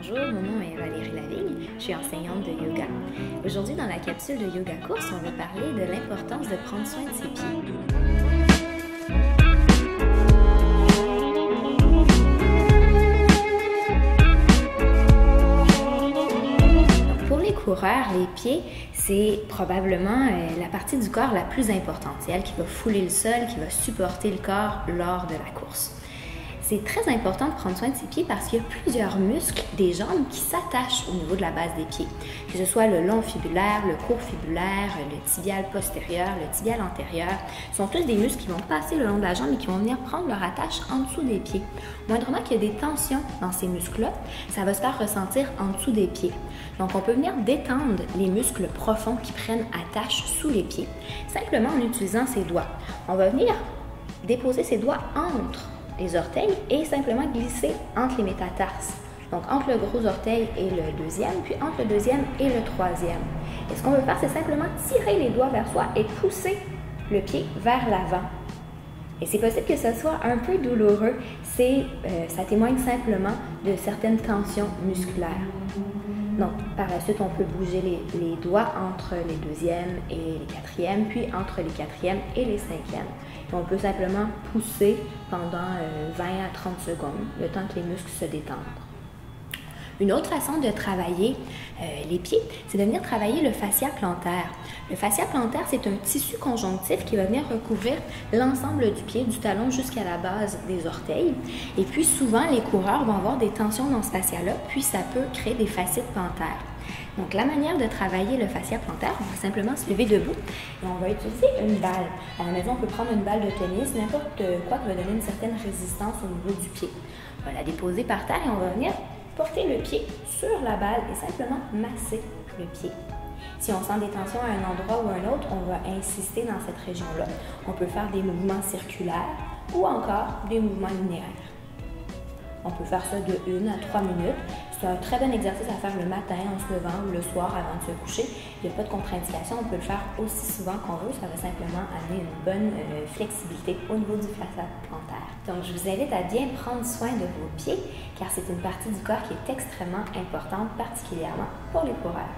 Bonjour, mon nom est Valérie Lavigne, je suis enseignante de yoga. Aujourd'hui, dans la capsule de Yoga Course, on va parler de l'importance de prendre soin de ses pieds. Pour les coureurs, les pieds, c'est probablement la partie du corps la plus importante. C'est elle qui va fouler le sol, qui va supporter le corps lors de la course. C'est très important de prendre soin de ses pieds parce qu'il y a plusieurs muscles des jambes qui s'attachent au niveau de la base des pieds. Que ce soit le long fibulaire, le court fibulaire, le tibial postérieur, le tibial antérieur, ce sont tous des muscles qui vont passer le long de la jambe et qui vont venir prendre leur attache en dessous des pieds. Moindrement qu'il y a des tensions dans ces muscles-là, ça va se faire ressentir en dessous des pieds. Donc on peut venir détendre les muscles profonds qui prennent attache sous les pieds, simplement en utilisant ses doigts. On va venir déposer ses doigts entre les orteils et simplement glisser entre les métatarses. Donc entre le gros orteil et le deuxième, puis entre le deuxième et le troisième. Et ce qu'on veut faire, c'est simplement tirer les doigts vers soi et pousser le pied vers l'avant. Et c'est possible que ce soit un peu douloureux, ça témoigne simplement de certaines tensions musculaires. Donc, par la suite, on peut bouger les doigts entre les deuxièmes et les quatrièmes, puis entre les quatrièmes et les cinquièmes. Et on peut simplement pousser pendant 20 à 30 secondes, le temps que les muscles se détendent. Une autre façon de travailler les pieds, c'est de venir travailler le fascia plantaire. Le fascia plantaire, c'est un tissu conjonctif qui va venir recouvrir l'ensemble du pied, du talon jusqu'à la base des orteils. Et puis souvent, les coureurs vont avoir des tensions dans ce fascia-là, puis ça peut créer des fascites plantaires. Donc la manière de travailler le fascia plantaire, on va simplement se lever debout et on va utiliser une balle. À la maison, on peut prendre une balle de tennis, n'importe quoi qui va donner une certaine résistance au niveau du pied. On va la déposer par terre et on va venir porter le pied sur la balle et simplement masser le pied. Si on sent des tensions à un endroit ou à un autre, on va insister dans cette région-là. On peut faire des mouvements circulaires ou encore des mouvements linéaires. On peut faire ça de 1 à 3 minutes. C'est un très bon exercice à faire le matin en se levant ou le soir avant de se coucher. Il n'y a pas de contre-indication, on peut le faire aussi souvent qu'on veut. Ça va simplement amener une bonne flexibilité au niveau du fascia plantaire. Donc, je vous invite à bien prendre soin de vos pieds car c'est une partie du corps qui est extrêmement importante, particulièrement pour les coureurs.